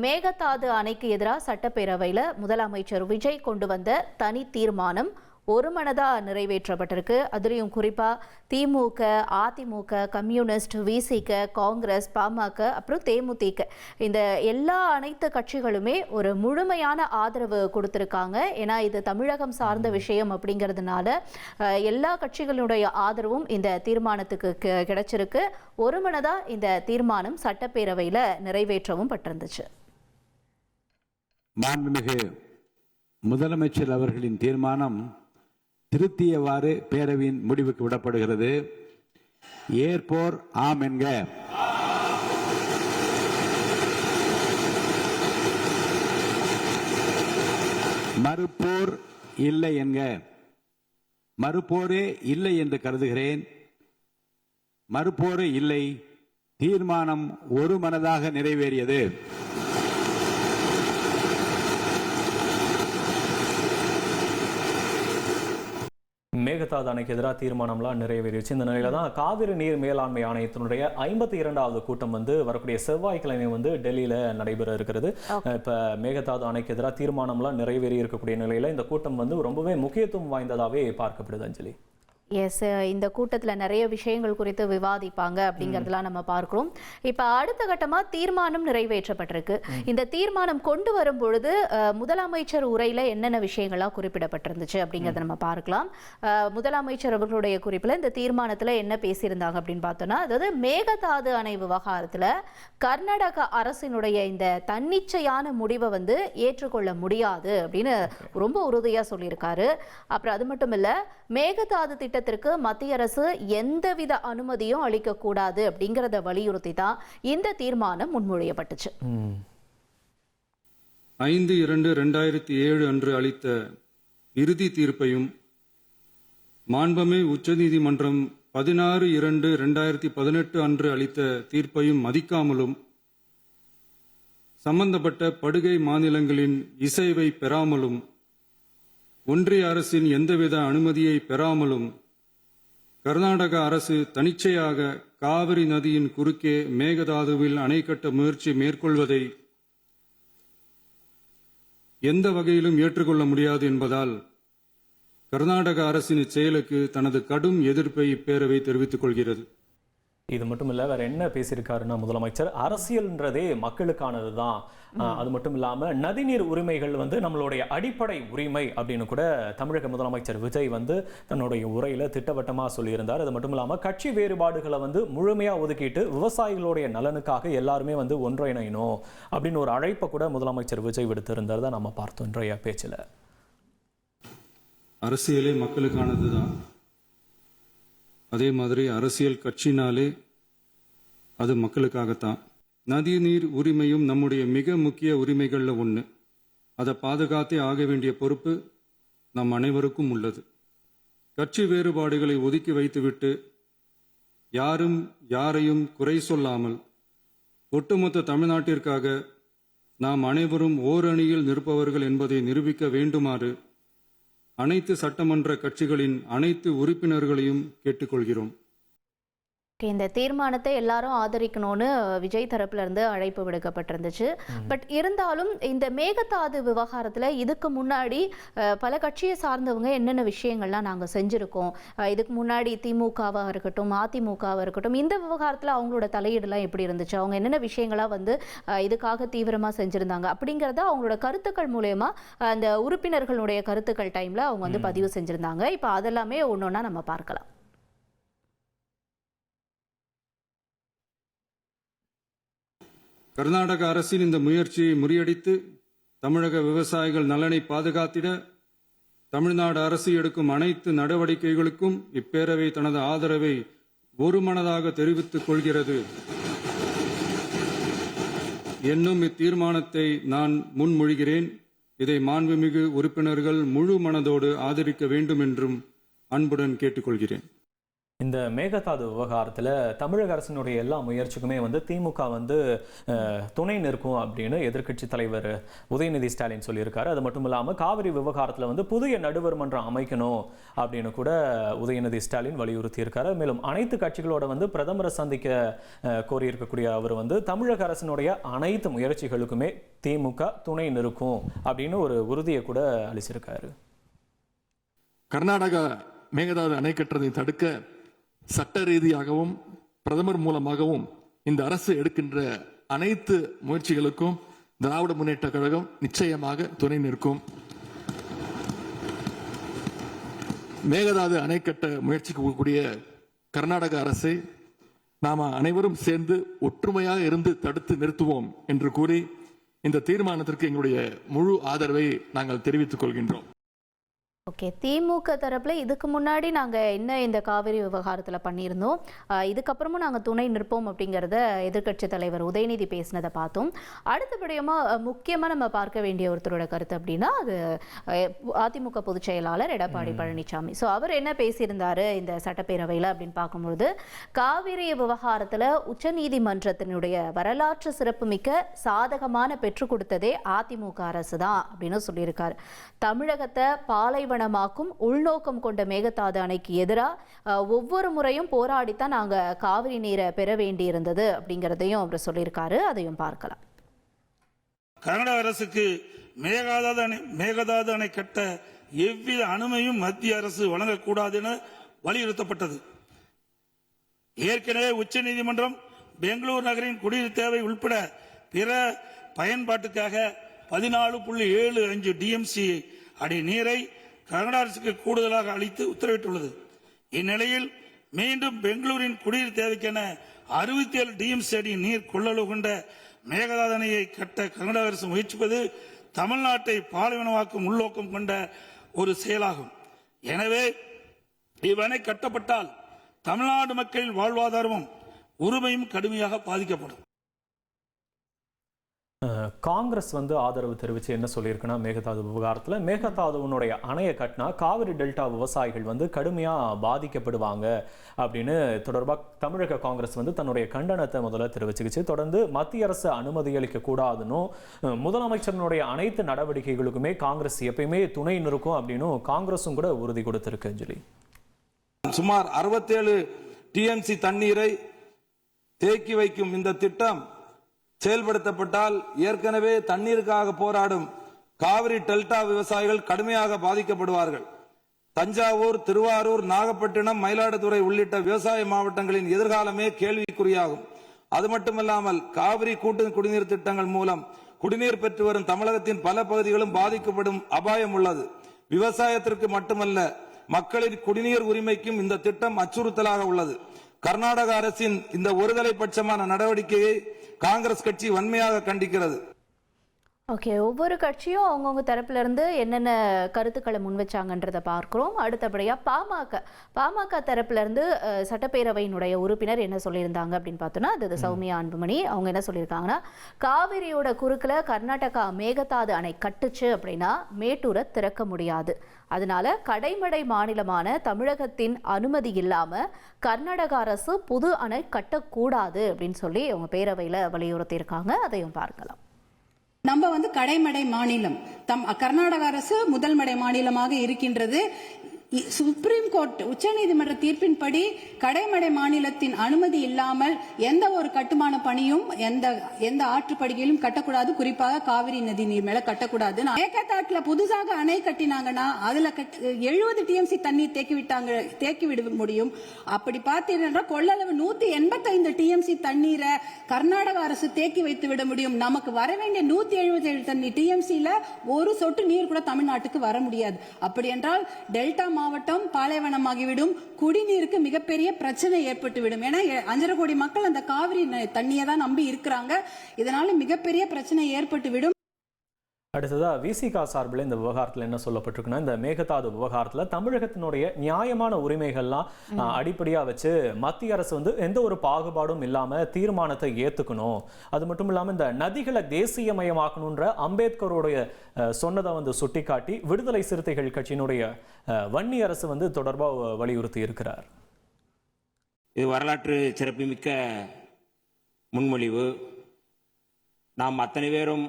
மேகதாது அணைக்கு எதிராக சட்டப்பேரவையில் முதலமைச்சர் விஜய் கொண்டு வந்த தனி தீர்மானம் ஒருமனதா நிறைவேற்றப்பட்டிருக்கு. அதுலேயும் குறிப்பாக திமுக, அதிமுக, கம்யூனிஸ்ட், விசிக, காங்கிரஸ், பாமக, அப்புறம் தேமுதிக இந்த அனைத்து கட்சிகளுமே ஒரு முழுமையான ஆதரவு கொடுத்திருக்காங்க. ஏன்னா இது தமிழகம் சார்ந்த விஷயம் அப்படிங்கிறதுனால எல்லா கட்சிகளுடைய ஆதரவும் இந்த தீர்மானத்துக்கு கிடைச்சிருக்கு. ஒருமனதா இந்த தீர்மானம் சட்டப்பேரவையில் நிறைவேற்றவும் பட்டிருந்துச்சு. மாண்புமிகு முதலமைச்சர் அவர்களின் தீர்மானம் திருத்தியவாறு பேரவையின் முடிவுக்கு விடப்படுகிறது. ஏற்போர் ஆம் என்க. மறுப்போர் இல்லை என்க. மறுப்போரே இல்லை என்று கருதுகிறேன். மறுப்போரே இல்லை. தீர்மானம் ஒருமனதாக நிறைவேறியது. மேகதாது அணைக்கு எதிராக தீர்மானம்லாம் நிறைவேறிச்சு. இந்த நிலையில தான் காவிரி நீர் மேலாண்மை ஆணையத்தினுடைய 52வது கூட்டம் வரக்கூடிய செவ்வாய்க்கிழமை டெல்லியில நடைபெற இருக்கிறது. இப்ப மேகதாது அணைக்கு எதிராக தீர்மானம்லாம் நிறைவேறி இருக்கக்கூடிய நிலையில இந்த கூட்டம் ரொம்பவே முக்கியத்துவம் வாய்ந்ததாவே பார்க்கப்படுது. அஞ்சலி, எஸ், இந்த கூட்டத்தில் நிறைய விஷயங்கள் குறித்து விவாதிப்பாங்க அப்படிங்கிறதுலாம் நம்ம பார்க்கிறோம். இப்போ அடுத்த கட்டமாக தீர்மானம் நிறைவேற்றப்பட்டிருக்கு. இந்த தீர்மானம் கொண்டு வரும் பொழுது முதலமைச்சர் உரையில் என்னென்ன விஷயங்கள்லாம் குறிப்பிடப்பட்டிருந்துச்சு அப்படிங்கிறத நம்ம பார்க்கலாம். முதலமைச்சர் அவர்களுடைய குறிப்பில் இந்த தீர்மானத்தில் என்ன பேசியிருந்தாங்க அப்படின்னு பார்த்தோன்னா, அதாவது மேகதாது அணை விவகாரத்தில் கர்நாடக அரசினுடைய இந்த தன்னிச்சையான முடிவை ஏற்றுக்கொள்ள முடியாது அப்படின்னு ரொம்ப உறுதியாக சொல்லியிருக்காரு. அப்புறம் அது மட்டும் இல்லை, மேகதாது திட்டத்திற்கு மத்திய அரசு எந்தவித அனுமதியும் அளிக்கக்கூடாது அப்படிங்கிறத வலியுறுத்தி தான் இந்த தீர்மானம் முன்மொழியப்பட்டுச்சு. 5/2/2007 அன்று அளித்த இறுதி தீர்ப்பையும் மாண்புமிகு உச்சநீதிமன்றம் 16/2/2018 அன்று அளித்த தீர்ப்பையும் மதிக்காமலும் சம்பந்தப்பட்ட படுகை மாநிலங்களின் இசைவை பெறாமலும் ஒன்றிய அரசின் எந்தவித அனுமதியை பெறாமலும் கர்நாடக அரசு தனிச்சையாக காவிரி நதியின் குறுக்கே மேகதாதுவில் அணை கட்ட முயற்சி மேற்கொள்வதை எந்த வகையிலும் ஏற்றுக்கொள்ள முடியாது என்பதால் கர்நாடக அரசின் இச்செயலுக்கு தனது கடும் எதிர்ப்பை இப்பேரவை தெரிவித்துக் கொள்கிறது. இது மட்டும் இல்ல, வேற என்ன பேசியிருக்காருன்னா முதலமைச்சர், அரசியல்ன்றதே மக்களுக்கானது தான். அது மட்டும் இல்லாம நதிநீர் உரிமைகள் நம்மளுடைய அடிப்படை உரிமை அப்படின்னு கூட தமிழக முதலமைச்சர் விஜய் தன்னுடைய உரையில திட்டவட்டமா சொல்லியிருந்தார். அது மட்டும் இல்லாம கட்சி வேறுபாடுகளை முழுமையா ஒதுக்கிட்டு விவசாயிகளுடைய நலனுக்காக எல்லாருமே ஒன்றிணையணும் அப்படின்னு ஒரு அழைப்பை கூட முதலமைச்சர் விஜய் விடுத்திருந்தார். நம்ம பார்த்தோம் இன்றைய பேச்சுல. அரசியலே மக்களுக்கானது தான். அதே மாதிரி அரசியல் கட்சினாலே அது மக்களுக்காகத்தான். நதிநீர் உரிமையும் நம்முடைய மிக முக்கிய உரிமைகள்ல ஒன்று. அதை பாதுகாத்தே ஆக வேண்டிய பொறுப்பு நம் அனைவருக்கும் உள்ளது. கட்சி வேறுபாடுகளை ஒதுக்கி வைத்துவிட்டு யாரும் யாரையும் குறை சொல்லாமல் ஒட்டுமொத்த தமிழ்நாட்டிற்காக நாம் அனைவரும் ஓரணியில் நிற்பவர்கள் என்பதை நிரூபிக்க வேண்டுமாறு அனைத்து சட்டமன்ற கட்சிகளின் அனைத்து உறுப்பினர்களையும் கேட்டுக்கொள்கிறோம். இந்த தீர்மானத்தை எல்லாரும் ஆதரிக்கணும்னு விஜய் தரப்புல இருந்து அழைப்பு விடுக்கப்பட்டிருந்துச்சு. பட் இருந்தாலும் இந்த மேகதாது விவகாரத்துல இதுக்கு முன்னாடி பல கட்சியை சார்ந்தவங்க என்னென்ன விஷயங்கள்லாம் நாங்கள் செஞ்சிருக்கோம், இதுக்கு முன்னாடி திமுகவாக இருக்கட்டும், அதிமுகவாக இருக்கட்டும், இந்த விவகாரத்தில் அவங்களோட தலையீடுலாம் எப்படி இருந்துச்சு, அவங்க என்னென்ன விஷயங்களாக இதுக்காக தீவிரமாக செஞ்சுருந்தாங்க அப்படிங்கிறத அவங்களோட கருத்துக்கள் மூலயமா அந்த உறுப்பினர்களுடைய கருத்துக்கள் டைம்ல அவங்க பதிவு செஞ்சுருந்தாங்க. இப்போ அதெல்லாமே ஒன்றொன்னா நம்ம பார்க்கலாம். கர்நாடக அரசின் இந்த முயற்சியை முறியடித்து தமிழக விவசாயிகள் நலனை பாதுகாத்திட தமிழ்நாடு அரசு எடுக்கும் அனைத்து நடவடிக்கைகளுக்கும் இப்பேரவை தனது ஆதரவை ஒருமனதாக தெரிவித்துக் கொள்கிறது என்னும் இத்தீர்மானத்தை நான் முன்மொழிகிறேன். இதை மாண்புமிகு உறுப்பினர்கள் முழு மனதோடு ஆதரிக்க வேண்டும் என்றும் அன்புடன் கேட்டுக்கொள்கிறேன். இந்த மேகதாது விவகாரத்தில் தமிழக அரசினுடைய எல்லா முயற்சிக்குமே வந்து திமுக வந்து துணை நிற்கும் அப்படின்னு எதிர்க்கட்சி தலைவர் உதயநிதி ஸ்டாலின் சொல்லியிருக்காரு. அது மட்டும் இல்லாமல் காவிரி விவகாரத்தில் வந்து புதிய நடுவர் மன்றம் அமைக்கணும் அப்படின்னு கூட உதயநிதி ஸ்டாலின் வலியுறுத்தி இருக்காரு. மேலும் அனைத்து கட்சிகளோட வந்து பிரதமரை சந்திக்க கோரியிருக்கக்கூடிய அவர் வந்து தமிழக அரசினுடைய அனைத்து முயற்சிகளுக்குமே திமுக துணை நிற்கும் அப்படின்னு ஒரு உறுதியை கூட அளிச்சிருக்காரு. கர்நாடகா மேகதாது அணை கட்டுறதை தடுக்க சட்ட ரீதியாகவும் பிரதமர் மூலமாகவும் இந்த அரசு எடுக்கின்ற அனைத்து முயற்சிகளுக்கும் திராவிட முன்னேற்ற கழகம் நிச்சயமாக துணை நிற்கும். மேகதாது அணை கட்ட முயற்சிக்கக்கூடிய கர்நாடக அரசை நாம அனைவரும் சேர்ந்து ஒற்றுமையாக இருந்து தடுத்து நிறுத்துவோம் என்று கூறி இந்த தீர்மானத்திற்கு எங்களுடைய முழு ஆதரவை நாங்கள் தெரிவித்துக் கொள்கின்றோம். ஓகே, திமுக தரப்பில் இதுக்கு முன்னாடி நாங்கள் என்ன இந்த காவிரி விவகாரத்தில் பண்ணியிருந்தோம், இதுக்கப்புறமும் நாங்கள் துணை நிற்போம் அப்படிங்கிறத எதிர்க்கட்சி தலைவர் உதயநிதி பேசினதை பார்த்தோம். அடுத்தபடியமாக முக்கியமாக நம்ம பார்க்க வேண்டிய ஒருத்தரோட கருத்து அப்படின்னா அது அதிமுக பொதுச் செயலாளர் எடப்பாடி பழனிசாமி. ஸோ அவர் என்ன பேசியிருந்தாரு இந்த சட்டப்பேரவையில் அப்படின்னு பார்க்கும்பொழுது, காவிரி விவகாரத்தில் உச்சநீதிமன்றத்தினுடைய வரலாற்று சிறப்புமிக்க சாதகமான பெற்றுக் கொடுத்ததே அதிமுக அரசு தான் அப்படின்னு சொல்லியிருக்காரு. தமிழகத்தை பாலைவனமாக்கும் உள்நோக்கம் கொண்ட மேகதாது அணைக்கு எதிராக ஒவ்வொரு முறையும் போராடித்தான் நாங்கள் காவிரி நீரை பெற வேண்டியிருந்தது அப்படிங்கிறதையும் அவர் சொல்லியிருக்காரு. அதையும் பார்க்கலாம். கர்நாடக அரசுக்கு மேகதாது அணை கட்ட எவ்வித அனுமதியும் மத்திய அரசு வழங்கக்கூடாது என வலியுறுத்தப்பட்டது. ஏற்கனவே உச்சநீதிமன்றம் பெங்களூர் நகரின் குடிநீர் தேவை உள்பட பிற பயன்பாட்டுக்காக 14.75 டிஎம்சி அடி நீரை கர்நாடக அரசுக்கு கூடுதலாக அளித்து உத்தரவிட்டுள்ளது. இந்நிலையில் மீண்டும் பெங்களூரின் குடிநீர் தேவைக்கென 67 டிஎம்சி அடி நீர் கொள்ளளவு கொண்ட மேகதாது அணையை கட்ட கர்நாடக அரசு முயற்சிப்பது தமிழ்நாட்டை பாலைவனமாக்கும் உள்நோக்கம் கொண்ட ஒரு செயலாகும். எனவே இவ்வணை கட்டப்பட்டால் தமிழ்நாடு மக்களின் வாழ்வாதாரமும் உரிமையும் கடுமையாக பாதிக்கப்படும். காங்கிரஸ் வந்து ஆதரவு தெரிவித்து என்ன சொல்லியிருக்குன்னா, மேகதாது விவகாரத்தில் மேகதாதுவனுடைய அணையை கட்டினா காவிரி டெல்டா விவசாயிகள் வந்து கடுமையாக பாதிக்கப்படுவாங்க அப்படின்னு தொடர்பாக தமிழக காங்கிரஸ் வந்து தன்னுடைய கண்டனத்தை முதல்ல தெரிவிச்சுக்கிச்சு. தொடர்ந்து மத்திய அரசு அனுமதி அளிக்க கூடாதுன்னு முதலமைச்சரினுடைய அனைத்து நடவடிக்கைகளுக்குமே காங்கிரஸ் எப்பயுமே துணை நிற்கும் அப்படின்னு காங்கிரஸும் கூட உறுதி கொடுத்திருக்கு. அஞ்சலி, சுமார் 67 டிஎம்சி தண்ணீரை தேக்கி வைக்கும் இந்த திட்டம் செயல்படுத்தப்பட்டால் ஏற்கனவே தண்ணீருக்காக போராடும் காவிரி டெல்டா விவசாயிகள் கடுமையாக பாதிக்கப்படுவார்கள். தஞ்சாவூர், திருவாரூர், நாகப்பட்டினம், மயிலாடுதுறை உள்ளிட்ட விவசாய மாவட்டங்களின் எதிர்காலமே கேள்விக்குறியாகும். அது மட்டுமல்லாமல் காவிரி கூட்டு குடிநீர் திட்டங்கள் மூலம் குடிநீர் பெற்று வரும் தமிழகத்தின் பல பகுதிகளும் பாதிக்கப்படும் அபாயம் உள்ளது. விவசாயத்திற்கு மட்டுமல்ல, மக்களின் குடிநீர் உரிமைக்கும் இந்த திட்டம் அச்சுறுத்தலாக உள்ளது. கர்நாடக அரசின் இந்த ஒருதலை பட்சமான நடவடிக்கையை காங்கிரஸ் கட்சி வன்மையாக கண்டிக்கிறது. ஓகே, ஒவ்வொரு கட்சியும் அவங்கவுங்க தரப்புல இருந்து என்னென்ன கருத்துக்களை முன்வச்சாங்கன்றதை பார்க்கிறோம். அடுத்தபடியாக பாமக தரப்புல இருந்து சட்டப்பேரவையினுடைய உறுப்பினர் என்ன சொல்லியிருந்தாங்க அப்படின்னு பார்த்தோன்னா, அது சௌமியா அன்புமணி. அவங்க என்ன சொல்லியிருக்காங்கன்னா, காவிரியோட குறுக்கில் கர்நாடகா மேகதாது அணை கட்டுச்சு அப்படின்னா மேட்டூரை திறக்க முடியாது. அதனால கடைமடை மாநிலமான தமிழகத்தின் அனுமதி இல்லாம கர்நாடக அரசு புது அணை கட்டக்கூடாது அப்படின்னு சொல்லி அவங்க பேரவையில் வலியுறுத்தி இருக்காங்க. அதையும் பார்க்கலாம். நம்ம கடைமடை மாநிலம், கர்நாடக அரசு முதல்மடை மாநிலமாக இருக்கின்றது. சுப்ரீம் கோர்ட் உச்சநீதிமன்ற தீர்ப்பின்படி கடைமடை மாநிலத்தின் அனுமதி இல்லாமல் எந்த ஒரு கட்டுமான பணியும் எந்த ஆற்றுப்படுகையிலும் கட்டக்கூடாது. குறிப்பாக காவிரி நதி நீர் மேல கட்டக்கூடாது. மேகதாட்டுல புதுசாக அணை கட்டினாங்கன்னா அதுல 70 டிஎம்சி தண்ணீர் தேக்கி விட முடியும். அப்படி பார்த்தீங்கன்னா கொள்ளளவு 185 டிஎம்சி தண்ணீரை கர்நாடக அரசு தேக்கி வைத்து விட முடியும். நமக்கு வர வேண்டிய 177 டிஎம்சில ஒரு சொட்டு நீர் கூட தமிழ்நாட்டுக்கு வர முடியாது. அப்படி என்றால் டெல்டா மாவட்டம் பாலைவனமாகிவிடும். குடிநீருக்கு மிகப்பெரிய பிரச்சனை ஏற்பட்டுவிடும். ஏன்னா 5.5 கோடி மக்கள் அந்த காவிரி தண்ணியை தான் நம்பி இருக்கிறாங்க. இதனால மிகப்பெரிய பிரச்சனை ஏற்பட்டுவிடும். அடுத்ததா விசிகா சார்பில் இந்த விவகாரத்தில் என்ன சொல்லப்பட்டிருக்குன்னா, இந்த மேகதாது விவகாரத்தில் தமிழகத்தினுடைய நியாயமான உரிமைகள்லாம் அடிப்படையா வச்சு மத்திய அரசு வந்து எந்த ஒரு பாகுபாடும் இல்லாம தீர்மானத்தை ஏத்துக்கணும். அது மட்டும் இல்லாம இந்த நதிகளை தேசியமயமாக்கணுன்ற அம்பேத்கருடைய சொன்னதை வந்து சுட்டிக்காட்டி விடுதலை சிறுத்தைகள் கட்சியினுடைய வன்னி அரசு வந்து தொடர்பாக வலியுறுத்தி இருக்கிறார். இது வரலாற்று சிறப்புமிக்க முன்மொழிவு. நாம் அத்தனை பேரும்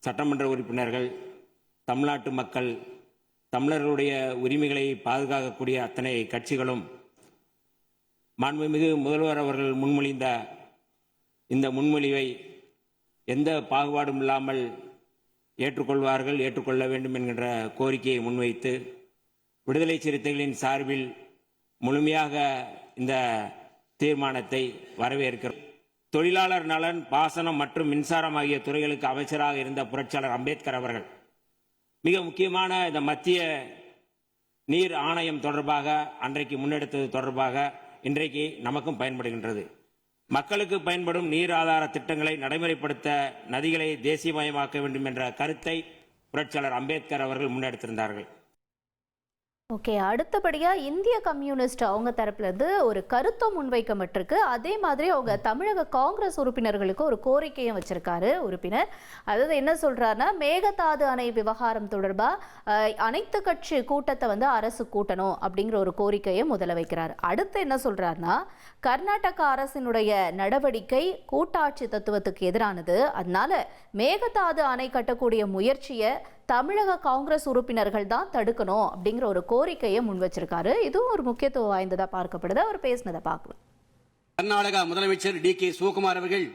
சட்டமன்ற உறுப்பினர்கள், தமிழ்நாட்டு மக்கள், தமிழர்களுடைய உரிமைகளை பாதுகாக்கக்கூடிய அத்தனை கட்சிகளும் மாண்புமிகு முதல்வர் அவர்கள் முன்மொழிந்த இந்த முன்மொழிவை எந்த பாகுபாடும் இல்லாமல் ஏற்றுக்கொள்வார்கள், ஏற்றுக்கொள்ள வேண்டும் என்கின்ற கோரிக்கையை முன்வைத்து விடுதலை சிறுத்தைகளின் சார்பில் முழுமையாக இந்த தீர்மானத்தை வரவேற்கிறோம். தொழிலாளர் நலன், பாசனம் மற்றும் மின்சாரம் ஆகிய துறைகளுக்கு அமைச்சராக இருந்த புரட்சியாளர் அம்பேத்கர் அவர்கள் மிக முக்கியமான இந்த மத்திய நீர் ஆணையம் தொடர்பாக அன்றைக்கு முன்னெடுத்தது தொடர்பாக இன்றைக்கு நமக்கும் பயன்படுகின்றது. மக்களுக்கு பயன்படும் நீர் ஆதார திட்டங்களை நடைமுறைப்படுத்த நதிகளை தேசியமயமாக்க வேண்டும் என்ற கருத்தை புரட்சியாளர் அம்பேத்கர் அவர்கள் முன்னெடுத்திருந்தார்கள். ஓகே, அடுத்தபடியா இந்திய கம்யூனிஸ்ட் அவங்க தரப்புல இருந்து ஒரு கருத்தும் முன்வைக்கப்பட்டிருக்கு. அதே மாதிரி அவங்க தமிழக காங்கிரஸ் உறுப்பினர்களுக்கு ஒரு கோரிக்கையும் வச்சிருக்காரு உறுப்பினர். அதாவது என்ன சொல்றாருன்னா, மேகதாது அணை விவகாரம் தொடர்பா அனைத்து கட்சி கூட்டத்தை வந்து அரசு கூட்டணும் அப்படிங்கிற ஒரு கோரிக்கையை முதல்ல வைக்கிறார். அடுத்து என்ன சொல்றாருன்னா, கர்நாடக அரசினுடைய நடவடிக்கை கூட்டாட்சி தத்துவத்துக்கு எதிரானது, அதனால மேகதாது அணை கட்டக்கூடிய முயற்சியை தமிழக காங்கிரஸ் உறுப்பினர்கள் தான் தடுக்கணும் அப்படிங்கிற ஒரு கோரிக்கையை முன் வச்சிருக்காரு. இதுவும் ஒரு முக்கியத்துவம் வாய்ந்ததா பார்க்கப்படுது. அவர் பேசினதை பார்க்கலாம். கர்நாடக முதலமைச்சர் டி.கே. சிவகுமார் அவர்கள்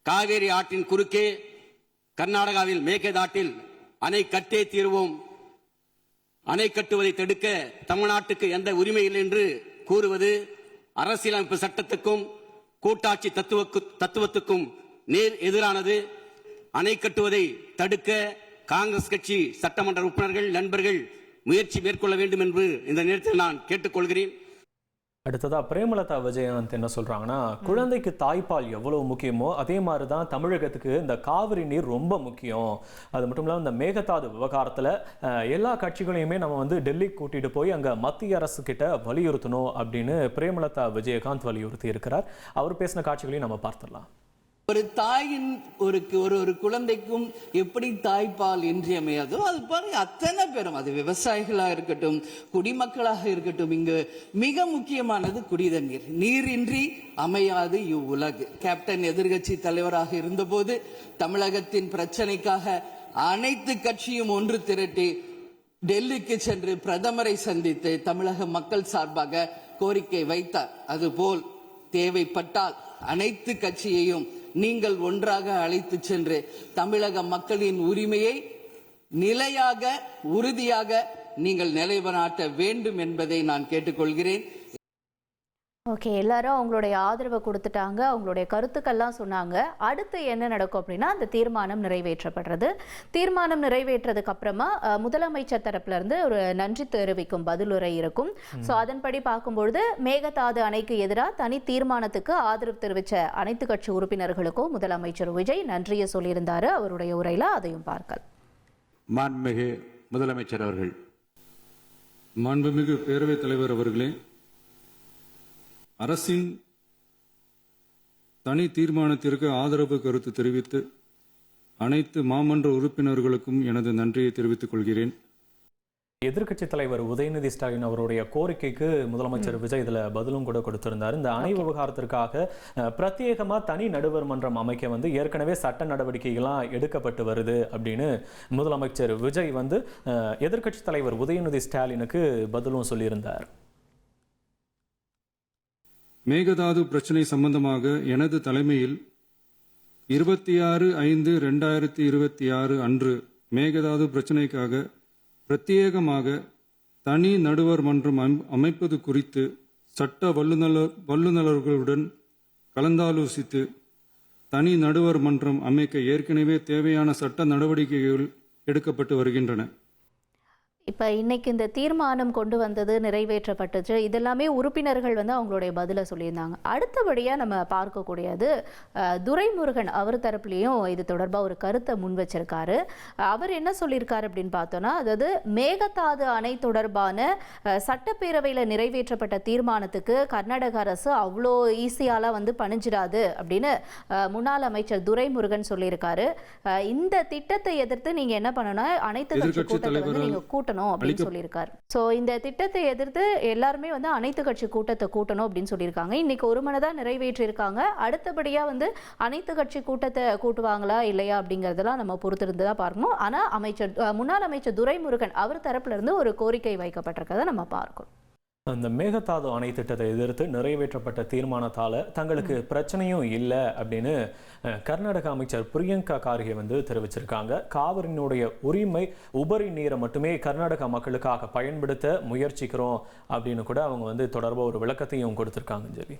காவேரி ஆற்றின் குறுக்கே கர்நாடகாவில் மேகதாட்டில் அணை கட்டே தீர்வோம், அணை கட்டுவதை தடுக்க தமிழ்நாட்டுக்கு எந்த உரிமை இல்லை என்று கூறுவது அரசியலமைப்பு சட்டத்துக்கும் கூட்டாட்சி தத்துவத்துக்கும் நேர் எதிரானது. அணை கட்டுவதை தடுக்க காங்கிரஸ் கட்சி சட்டமன்ற உறுப்பினர்கள், நண்பர்கள் முயற்சி மேற்கொள்ள வேண்டும் என்று இந்த நேரத்தில் நான் கேட்டுக்கொள்கிறேன். அடுத்ததா பிரேமலதா விஜயகாந்த் என்ன சொல்றாங்கன்னா, குழந்தைக்கு தாய்ப்பால் எவ்வளவு முக்கியமோ அதே மாதிரி தான் தமிழகத்துக்கு இந்த காவிரி நீர் ரொம்ப முக்கியம். அது மட்டும் இல்லாமல் இந்த மேகதாது விவகாரத்தில் எல்லா கட்சிகளையுமே நம்ம வந்து டெல்லிக்கு கூட்டிட்டு போய் அங்கே மத்திய அரசு கிட்ட வலியுறுத்தணும் அப்படின்னு பிரேமலதா விஜயகாந்த் வலியுறுத்தி இருக்கிறார். அவர் பேசின காட்சிகளையும் நம்ம பார்த்துடலாம். ஒரு தாயின் ஒரு குழந்தைக்கும் எப்படி தாய்ப்பால் இன்றியமையாதோ அது பாருங்க, அத்தனை பேரும், அது விவசாயிகளாக இருக்கட்டும், குடிமக்களாக இருக்கட்டும், இங்கு மிக முக்கியமானது குடிதண்ணீர். நீரின்றி அமையாது இவ்வுலகு. கேப்டன் எதிர்கட்சி தலைவராக இருந்தபோது தமிழகத்தின் பிரச்சனைக்காக அனைத்து கட்சியும் ஒன்று திரட்டி டெல்லிக்கு சென்று பிரதமரை சந்தித்து தமிழக மக்கள் சார்பாக கோரிக்கை வைத்தார். அதுபோல் தேவைப்பட்டால் அனைத்து கட்சியையும் நீங்கள் ஒன்றாக அழைத்து சென்று தமிழக மக்களின் உரிமையை நிலையாக, உறுதியாக நீங்கள் நிலைநாட்ட வேண்டும் என்பதை நான் கேட்டுக்கொள்கிறேன். ஓகே, எல்லாரும் அவங்களுடைய ஆதரவை கொடுத்துட்டாங்க, அவங்களுடைய கருத்துக்கள்லாம் சொன்னாங்க. அடுத்து என்ன நடக்கும் அப்படின்னா, அந்த தீர்மானம் நிறைவேற்றப்படுறது. தீர்மானம் நிறைவேற்றதுக்கு அப்புறமா முதலமைச்சர் தரப்புல இருந்து ஒரு நன்றி தெரிவிக்கும் பதிலுரை இருக்கும். ஸோ அதன்படி பார்க்கும்பொழுது மேகதாது அணைக்கு எதிராக தனி தீர்மானத்துக்கு ஆதரவு தெரிவித்த அனைத்து கட்சி உறுப்பினர்களுக்கும் முதலமைச்சர் விஜய் நன்றியை சொல்லியிருந்தாரு அவருடைய உரையில. அதையும் பார்க்கலாம். மாண்புமிகு முதலமைச்சர் அவர்கள். மாண்புமிகு பேரவைத் தலைவர் அவர்களே, அரசின் தனி தீர்மானத்திற்கு ஆதரவு கருத்து தெரிவித்து அனைத்து மாமன்ற உறுப்பினர்களுக்கும் எனது நன்றியை தெரிவித்துக் கொள்கிறேன். எதிர்க்கட்சி தலைவர் உதயநிதி ஸ்டாலின் அவருடைய கோரிக்கைக்கு முதலமைச்சர் விஜய் இதுல பதிலும் கூட கொடுத்திருந்தார். இந்த அணை விவகாரத்திற்காக பிரத்யேகமா தனி நடுவர் மன்றம் அமைக்க வந்து ஏற்கனவே சட்ட நடவடிக்கைகள்லாம் எடுக்கப்பட்டு வருது அப்படின்னு முதலமைச்சர் விஜய் வந்து எதிர்க்கட்சி தலைவர் உதயநிதி ஸ்டாலினுக்கு பதிலும் சொல்லியிருந்தார். மேகதாது பிரச்சினை சம்பந்தமாக எனது தலைமையில் 26/5/2026 அன்று மேகதாது பிரச்சினைக்காக பிரத்யேகமாக தனி நடுவர் மன்றம் அமைப்பது குறித்து சட்ட வல்லுநர்களுடன் கலந்தாலோசித்து தனி நடுவர் மன்றம் அமைக்க ஏற்கனவே தேவையான சட்ட நடவடிக்கைகள் எடுக்கப்பட்டு வருகின்றன. இப்போ இன்னைக்கு இந்த தீர்மானம் கொண்டு வந்தது, நிறைவேற்றப்பட்டுச்சு, இதெல்லாமே உறுப்பினர்கள் வந்து அவங்களுடைய பதிலை சொல்லியிருந்தாங்க. அடுத்தபடியாக நம்ம பார்க்கக்கூடியது துரைமுருகன் அவர் தரப்புலையும் இது தொடர்பாக ஒரு கருத்தை முன் வச்சிருக்காரு. அவர் என்ன சொல்லியிருக்காரு அப்படின்னு பார்த்தோன்னா, அதாவது மேகதாது அணை தொடர்பான சட்டப்பேரவையில் நிறைவேற்றப்பட்ட தீர்மானத்துக்கு கர்நாடக அரசு அவ்வளோ ஈஸியாலாம் வந்து பணிஞ்சிடாது அப்படின்னு முன்னாள் அமைச்சர் துரைமுருகன் சொல்லியிருக்காரு. இந்த திட்டத்தை எதிர்த்து நீங்கள் என்ன பண்ணணும்னா அனைத்து கட்சி கூட்டத்தை வந்து நீங்கள் கூட்டணும் கூட்டணும் அப்படின்னு சொல்லியிருக்காரு. ஸோ இந்த திட்டத்தை எதிர்த்து எல்லாருமே வந்து அனைத்து கட்சி கூட்டத்தை கூட்டணும் அப்படின்னு சொல்லியிருக்காங்க. இன்னைக்கு ஒரு மனதா நிறைவேற்றியிருக்காங்க. அடுத்தபடியா வந்து அனைத்து கட்சி கூட்டத்தை கூட்டுவாங்களா இல்லையா அப்படிங்கறதெல்லாம் நம்ம பொறுத்திருந்து தான் பார்க்கணும். ஆனா முன்னாள் அமைச்சர் துரைமுருகன் அவர் தரப்புல இருந்து ஒரு கோரிக்கை வைக்கப்பட்டிருக்கதை நம்ம பார்க்கணும். அந்த மேகதாது அணை திட்டத்தை எதிர்த்து நிறைவேற்றப்பட்ட தீர்மானத்தால தங்களுக்கு பிரச்சனையும் இல்லை அப்படின்னு கர்நாடக அமைச்சர் பிரியங்கா கார்கே வந்து தெரிவிச்சிருக்காங்க. காவிரியினுடைய உரிமை உபரி நீரை மட்டுமே கர்நாடக மக்களுக்காக பயன்படுத்த முயற்சிக்கிறோம் அப்படின்னு கூட அவங்க வந்து தொடர்பாக ஒரு விளக்கத்தையும் கொடுத்திருக்காங்க. ஜெலி.